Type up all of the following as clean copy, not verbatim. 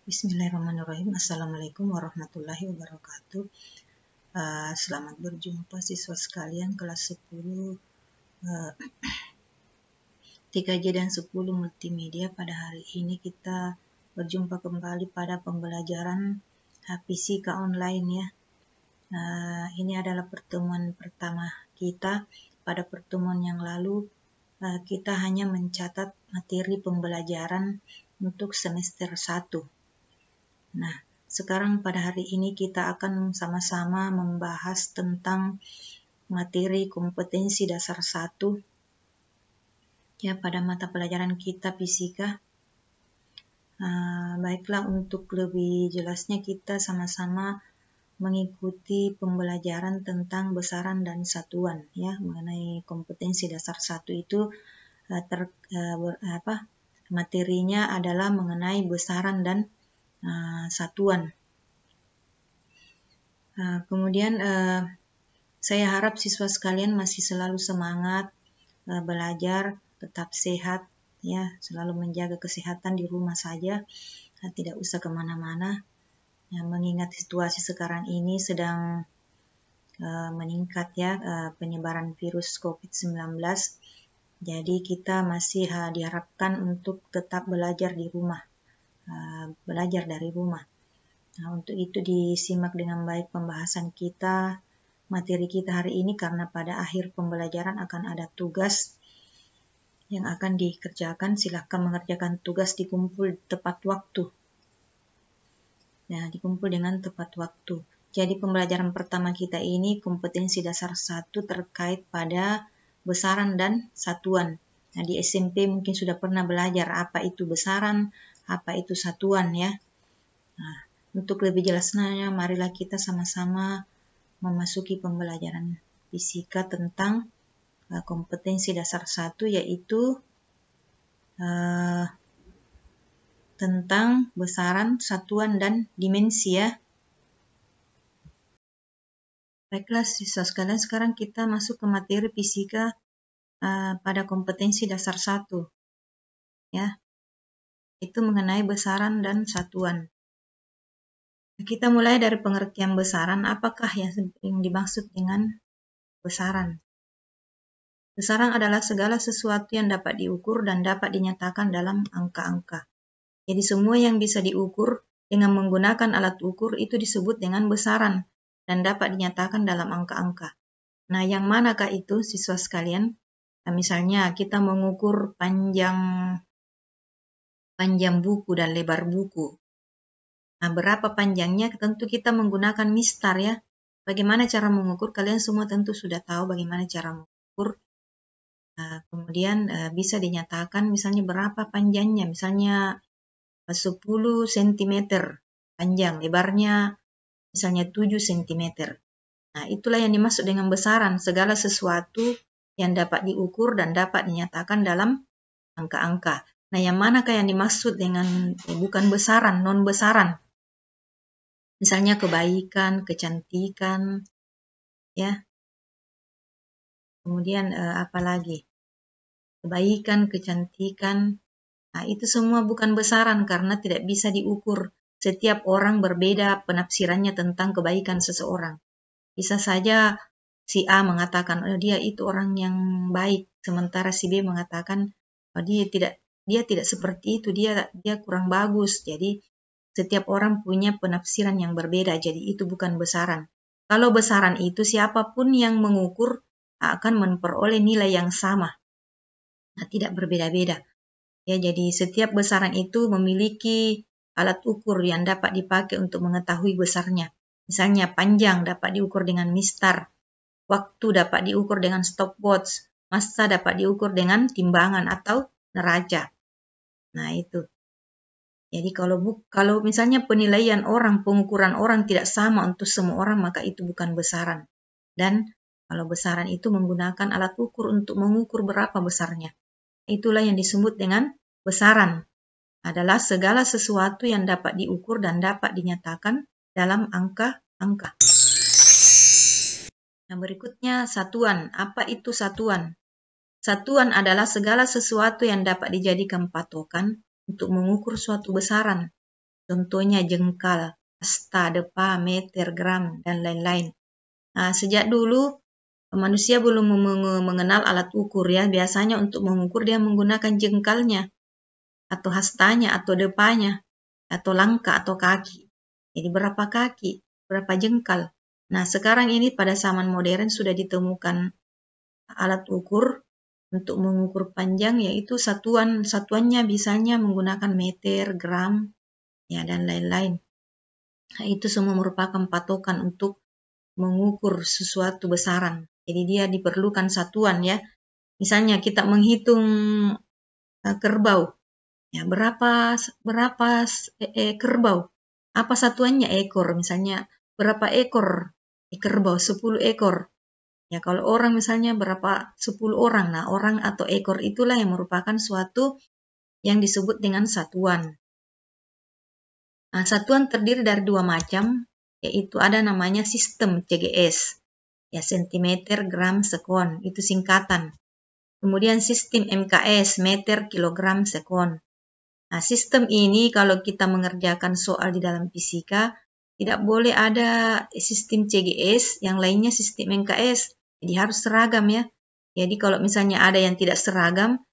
Bismillahirrahmanirrahim. Assalamualaikum warahmatullahi wabarakatuh. Selamat berjumpa siswa sekalian kelas 10 3J dan 10 multimedia. Pada hari ini kita berjumpa kembali pada pembelajaran fisika online ya. Ini adalah pertemuan pertama kita. Pada pertemuan yang lalu kita hanya mencatat materi pembelajaran untuk semester 1. Nah, sekarang pada hari ini kita akan sama-sama membahas tentang materi kompetensi dasar 1 ya pada mata pelajaran kita fisika. Baiklah, untuk lebih jelasnya kita sama-sama mengikuti pembelajaran tentang besaran dan satuan ya, mengenai kompetensi dasar 1 itu materinya adalah mengenai besaran dan satuan. Kemudian saya harap siswa sekalian masih selalu semangat belajar, tetap sehat ya, selalu menjaga kesehatan di rumah saja, tidak usah kemana-mana ya, mengingat situasi sekarang ini sedang meningkat ya, penyebaran virus COVID-19. Jadi kita masih diharapkan untuk tetap belajar di rumah, belajar dari rumah. Nah, untuk itu disimak dengan baik pembahasan kita, materi kita hari ini, karena pada akhir pembelajaran akan ada tugas yang akan dikerjakan. Silahkan mengerjakan tugas dikumpul tepat waktu. Nah, dikumpul dengan tepat waktu. Jadi pembelajaran pertama kita ini kompetensi dasar 1 terkait pada besaran dan satuan. Nah, di SMP mungkin sudah pernah belajar apa itu besaran, apa itu satuan ya. Nah, untuk lebih jelasnya marilah kita sama-sama memasuki pembelajaran fisika tentang kompetensi dasar 1, yaitu tentang besaran, satuan, dan dimensi ya. Baiklah siswa sekalian, sekarang kita masuk ke materi fisika pada kompetensi dasar 1 ya, itu mengenai besaran dan satuan. Kita mulai dari pengertian besaran. Apakah yang dimaksud dengan besaran? Besaran adalah segala sesuatu yang dapat diukur dan dapat dinyatakan dalam angka-angka. Jadi semua yang bisa diukur dengan menggunakan alat ukur itu disebut dengan besaran dan dapat dinyatakan dalam angka-angka. Nah, yang manakah itu siswa sekalian? Nah, misalnya kita mengukur panjang buku dan lebar buku. Nah, berapa panjangnya? Tentu kita menggunakan mistar ya. Bagaimana cara mengukur? Kalian semua tentu sudah tahu bagaimana cara mengukur. Kemudian bisa dinyatakan misalnya berapa panjangnya. Misalnya 10 cm panjang, lebarnya misalnya 7 cm. Nah, itulah yang dimaksud dengan besaran. Segala sesuatu yang dapat diukur dan dapat dinyatakan dalam angka-angka. Nah, yang manakah yang dimaksud dengan bukan besaran, non-besaran? Misalnya kebaikan, kecantikan, ya. Kemudian apa lagi? Kebaikan, kecantikan. Nah, itu semua bukan besaran karena tidak bisa diukur. Setiap orang berbeda penafsirannya tentang kebaikan seseorang. Bisa saja si A mengatakan, dia itu orang yang baik, sementara si B mengatakan, dia tidak seperti itu, dia kurang bagus. Jadi setiap orang punya penafsiran yang berbeda, jadi itu bukan besaran. Kalau besaran itu siapapun yang mengukur akan memperoleh nilai yang sama. Nah, tidak berbeda-beda. Ya, jadi setiap besaran itu memiliki alat ukur yang dapat dipakai untuk mengetahui besarnya. Misalnya panjang dapat diukur dengan mistar, waktu dapat diukur dengan stopwatch, massa dapat diukur dengan timbangan atau neraca. Nah, itu. Jadi kalau misalnya penilaian orang, pengukuran orang tidak sama untuk semua orang, maka itu bukan besaran. Dan kalau besaran itu menggunakan alat ukur untuk mengukur berapa besarnya. Itulah yang disebut dengan besaran. Adalah segala sesuatu yang dapat diukur dan dapat dinyatakan dalam angka-angka. Nah, berikutnya satuan. Apa itu satuan? Satuan adalah segala sesuatu yang dapat dijadikan patokan untuk mengukur suatu besaran. contohnya jengkal, hasta, depa, meter, gram, dan lain-lain. Nah, sejak dulu manusia belum mengenal alat ukur ya. Biasanya untuk mengukur dia menggunakan jengkalnya, atau hastanya, atau depanya, atau langkah, atau kaki. Jadi berapa kaki, berapa jengkal. Nah, sekarang ini pada zaman modern sudah ditemukan alat ukur untuk mengukur panjang, yaitu satuannya bisanya menggunakan meter, gram, ya, dan lain-lain. Nah, itu semua merupakan patokan untuk mengukur sesuatu besaran. Jadi dia diperlukan satuan ya. Misalnya kita menghitung kerbau. Ya, berapa kerbau? Apa satuannya? Ekor. Misalnya berapa ekor kerbau? 10 ekor. Ya, kalau orang misalnya berapa 10 orang. Nah, orang atau ekor itulah yang merupakan suatu yang disebut dengan satuan. Nah, satuan terdiri dari dua macam, yaitu ada namanya sistem CGS. Ya, sentimeter, gram, sekon. Itu singkatan. Kemudian sistem MKS, meter, kilogram, sekon. Nah, sistem ini kalau kita mengerjakan soal di dalam fisika, tidak boleh ada sistem CGS, yang lainnya sistem MKS. Jadi harus seragam ya. Jadi kalau misalnya ada yang tidak seragam,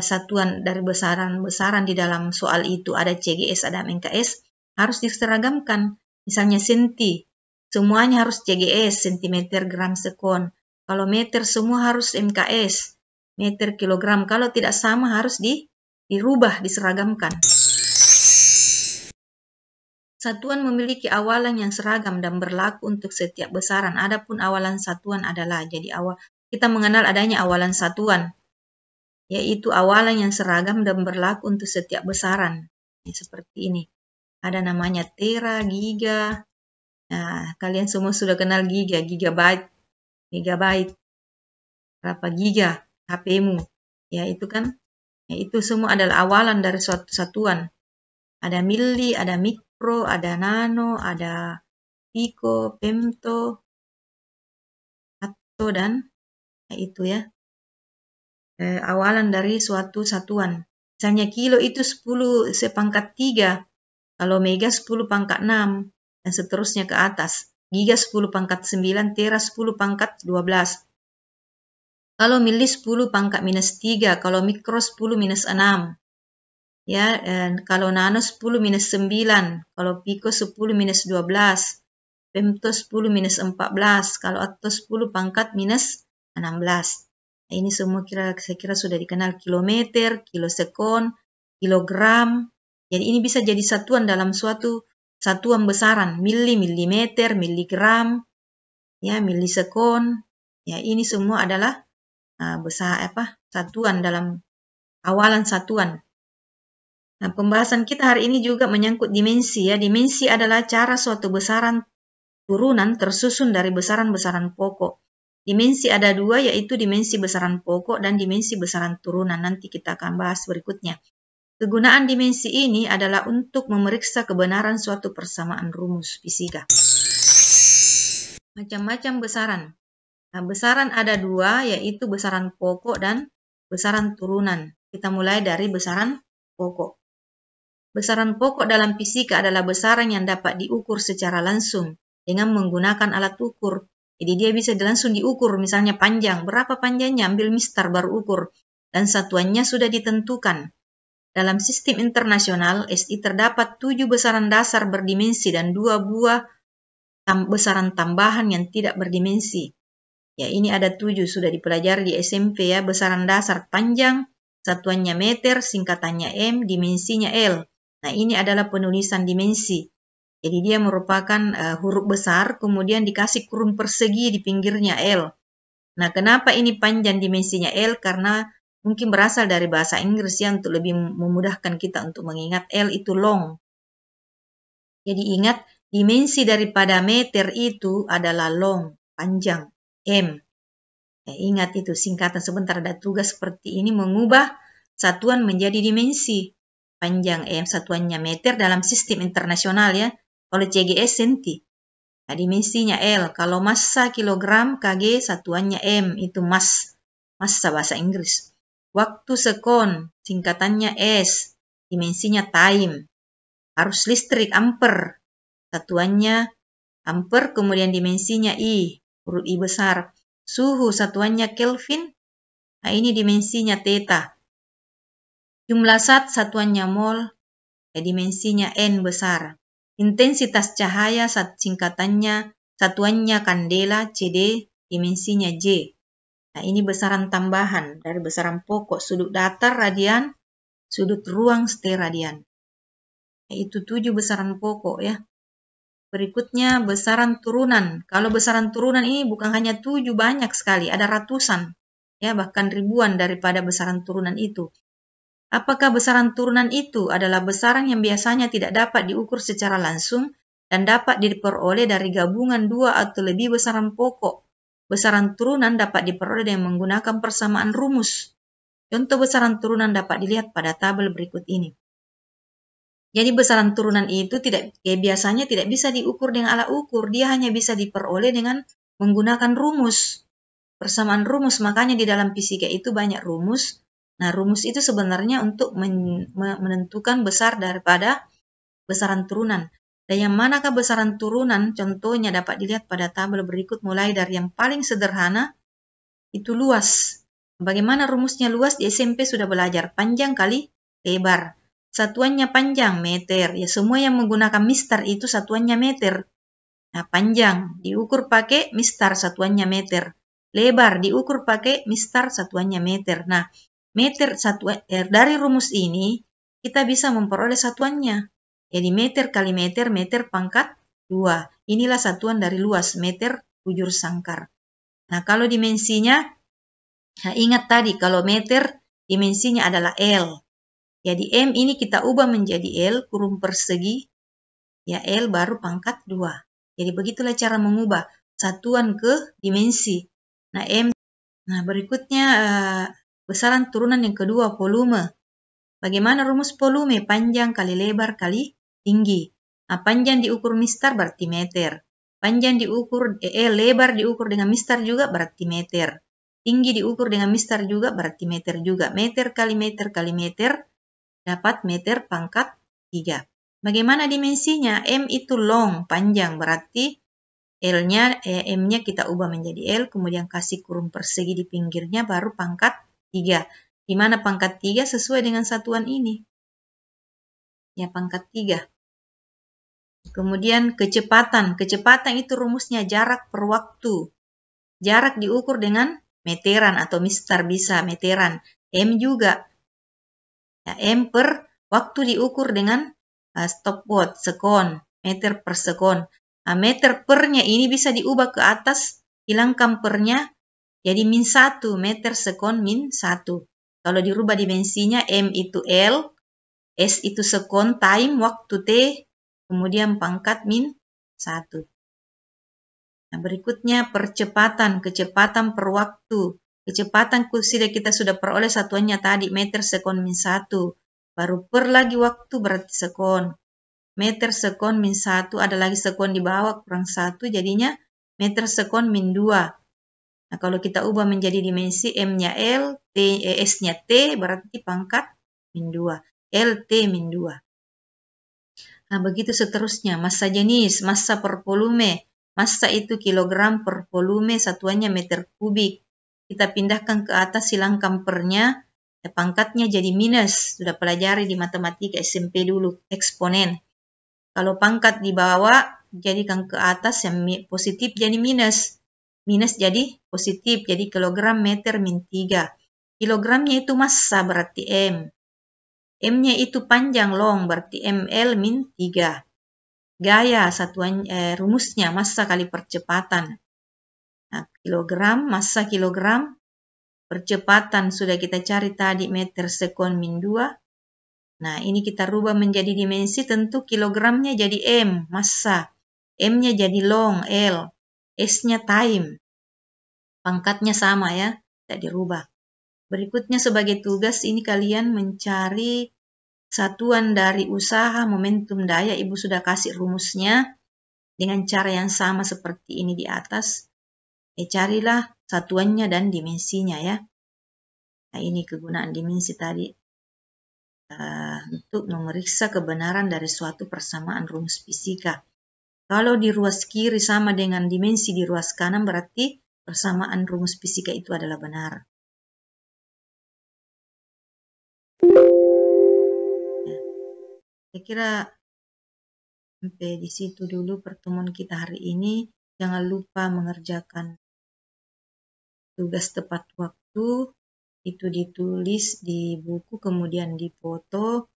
satuan dari besaran di dalam soal itu ada CGS, ada MKS, harus diseragamkan. Misalnya senti, semuanya harus CGS, sentimeter, gram, sekon. Kalau meter semua harus MKS, meter, kilogram. Kalau tidak sama harus dirubah, diseragamkan. Satuan memiliki awalan yang seragam dan berlaku untuk setiap besaran. Adapun awalan satuan adalah, jadi kita mengenal adanya awalan satuan, yaitu awalan yang seragam dan berlaku untuk setiap besaran. Seperti ini. Ada namanya tera, giga. Nah, kalian semua sudah kenal giga, gigabyte, megabyte. Berapa giga HP-mu? Ya, itu kan. Ya, itu semua adalah awalan dari suatu satuan. Ada milli, ada mikro, ada nano, ada piko, femto, atto, dan itu ya. Awalan dari suatu satuan. Misalnya kilo itu 10 sepangkat 3, kalau mega 10 pangkat 6, dan seterusnya ke atas. Giga 10 pangkat 9, tera 10 pangkat 12. Kalau milli 10 pangkat minus 3, kalau mikro 10 minus 6. Ya, dan kalau nano 10 minus 9, kalau piko 10 minus 12, femto 10 minus 14, kalau atto 10 pangkat minus 16. Nah, ini semua saya kira sudah dikenal, kilometer, kilosekon, kilogram. Jadi ini bisa jadi satuan dalam suatu satuan besaran, milli, milimeter, miligram, ya, milisekon. Ya, ini semua adalah satuan dalam awalan satuan. Nah, pembahasan kita hari ini juga menyangkut dimensi ya. Dimensi adalah cara suatu besaran turunan tersusun dari besaran-besaran pokok. Dimensi ada dua, yaitu dimensi besaran pokok dan dimensi besaran turunan. Nanti kita akan bahas berikutnya. Kegunaan dimensi ini adalah untuk memeriksa kebenaran suatu persamaan rumus fisika. Macam-macam besaran. Nah, besaran ada dua, yaitu besaran pokok dan besaran turunan. Kita mulai dari besaran pokok. Besaran pokok dalam fisika adalah besaran yang dapat diukur secara langsung dengan menggunakan alat ukur. Jadi dia bisa langsung diukur, misalnya panjang. Berapa panjangnya? Ambil mistar baru ukur. Dan satuannya sudah ditentukan. Dalam sistem internasional, SI terdapat 7 besaran dasar berdimensi dan 2 buah besaran tambahan yang tidak berdimensi. Ya, ini ada 7, sudah dipelajari di SMP ya. Besaran dasar panjang, satuannya meter, singkatannya M, dimensinya L. Nah, ini adalah penulisan dimensi. Jadi dia merupakan huruf besar, kemudian dikasih kurung persegi di pinggirnya L. Nah, kenapa ini panjang dimensinya L? Karena mungkin berasal dari bahasa Inggris ya, untuk lebih memudahkan kita untuk mengingat. L itu long. Jadi ingat, dimensi daripada meter itu adalah long, panjang, M. Ya, ingat itu singkatan. Sebentar, ada tugas seperti ini, mengubah satuan menjadi dimensi. Panjang M, satuannya meter dalam sistem internasional ya. Kalau CGS senti. Nah, dimensinya L. Kalau massa kilogram, kg, satuannya M, itu massa bahasa Inggris. Waktu sekon, singkatannya S, dimensinya time. Arus listrik ampere, satuannya ampere, kemudian dimensinya I, huruf I besar. Suhu satuannya Kelvin, nah ini dimensinya theta. Jumlah zat satuannya mol, dimensinya N besar. Intensitas cahaya singkatannya, satuannya kandela, CD, dimensinya J. Nah ini besaran tambahan dari besaran pokok, sudut datar radian, sudut ruang steradian. Nah, itu 7 besaran pokok ya. Berikutnya besaran turunan. Kalau besaran turunan ini bukan hanya 7, banyak sekali, ada ratusan, ya bahkan ribuan daripada besaran turunan itu. Apakah besaran turunan itu adalah besaran yang biasanya tidak dapat diukur secara langsung dan dapat diperoleh dari gabungan 2 atau lebih besaran pokok? Besaran turunan dapat diperoleh dengan menggunakan persamaan rumus. Contoh besaran turunan dapat dilihat pada tabel berikut ini. Jadi besaran turunan itu biasanya tidak bisa diukur dengan alat ukur, dia hanya bisa diperoleh dengan menggunakan rumus. Persamaan rumus, makanya di dalam fisika itu banyak rumus. Nah, rumus itu sebenarnya untuk menentukan besar daripada besaran turunan. Dan yang manakah besaran turunan? Contohnya dapat dilihat pada tabel berikut, mulai dari yang paling sederhana, itu luas. Bagaimana rumusnya luas? Di SMP sudah belajar, panjang kali lebar. Satuannya panjang, meter. Ya, semua yang menggunakan mistar itu satuannya meter. Nah, panjang diukur pakai mistar, satuannya meter. Lebar diukur pakai mistar, satuannya meter. Nah, meter dari rumus ini kita bisa memperoleh satuannya. Jadi meter kali meter, meter pangkat 2. Inilah satuan dari luas, meter bujur sangkar. Nah, kalau dimensinya, nah ingat tadi kalau meter dimensinya adalah L. Jadi M ini kita ubah menjadi L kurung persegi, ya L baru pangkat 2. Jadi begitulah cara mengubah satuan ke dimensi. Nah M. Nah berikutnya besaran turunan yang kedua, volume. Bagaimana rumus volume? Panjang kali lebar kali tinggi. Nah panjang diukur mistar berarti meter. Panjang diukur lebar diukur dengan mistar juga berarti meter. Tinggi diukur dengan mistar juga berarti meter juga. Meter kali meter kali meter dapat meter pangkat 3. Bagaimana dimensinya? M itu long, panjang, berarti M-nya kita ubah menjadi L, kemudian kasih kurung persegi di pinggirnya, baru pangkat 3. Di mana pangkat 3 sesuai dengan satuan ini. Ya, pangkat 3. Kemudian kecepatan. Kecepatan itu rumusnya jarak per waktu. Jarak diukur dengan meteran atau mistar bisa meteran. M juga. Ya, M per waktu diukur dengan stopwatch, sekon, meter per sekon. Nah, meter pernya ini bisa diubah ke atas, hilangkan pernya, jadi min 1, meter sekon min 1. Kalau dirubah dimensinya, M itu L, S itu sekon, time, waktu T, kemudian pangkat min 1. Nah, berikutnya percepatan, kecepatan per waktu. Kecepatan kita sudah peroleh satuannya tadi, meter sekon min 1. Baru per lagi waktu berarti sekon. Meter sekon min 1, ada lagi sekon di bawah kurang 1, jadinya meter sekon min 2. Nah, kalau kita ubah menjadi dimensi, M-nya L, S-nya T, berarti pangkat min 2. L, T min 2. Nah, begitu seterusnya. Massa jenis, massa per volume. Massa itu kilogram per volume, satuannya meter kubik. Kita pindahkan ke atas, hilangkan pernya, pangkatnya jadi minus. Sudah pelajari di matematika SMP dulu, eksponen. Kalau pangkat di bawah, jadikan ke atas, yang positif jadi minus. Minus jadi positif, jadi kilogram meter min 3. Kilogramnya itu massa, berarti M. M-nya itu panjang long, berarti ML min 3. Gaya, satuan rumusnya, massa kali percepatan. Nah, kilogram, massa kilogram, percepatan sudah kita cari tadi meter sekon min 2. Nah, ini kita rubah menjadi dimensi, tentu kilogramnya jadi M, massa. M-nya jadi long, L. S-nya time. Pangkatnya sama ya, tidak dirubah. Berikutnya sebagai tugas, ini kalian mencari satuan dari usaha momentum daya. Ibu sudah kasih rumusnya dengan cara yang sama seperti ini di atas. Carilah satuannya dan dimensinya ya. Nah, ini kegunaan dimensi tadi. untuk memeriksa kebenaran dari suatu persamaan rumus fisika. Kalau di ruas kiri sama dengan dimensi di ruas kanan, berarti persamaan rumus fisika itu adalah benar. Ya, saya kira sampai di situ dulu pertemuan kita hari ini. Jangan lupa mengerjakan tugas tepat waktu. Itu ditulis di buku, kemudian dipoto,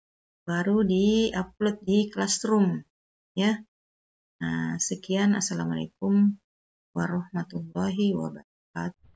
baru di-upload di Classroom. Ya. Nah, sekian. Assalamualaikum warahmatullahi wabarakatuh.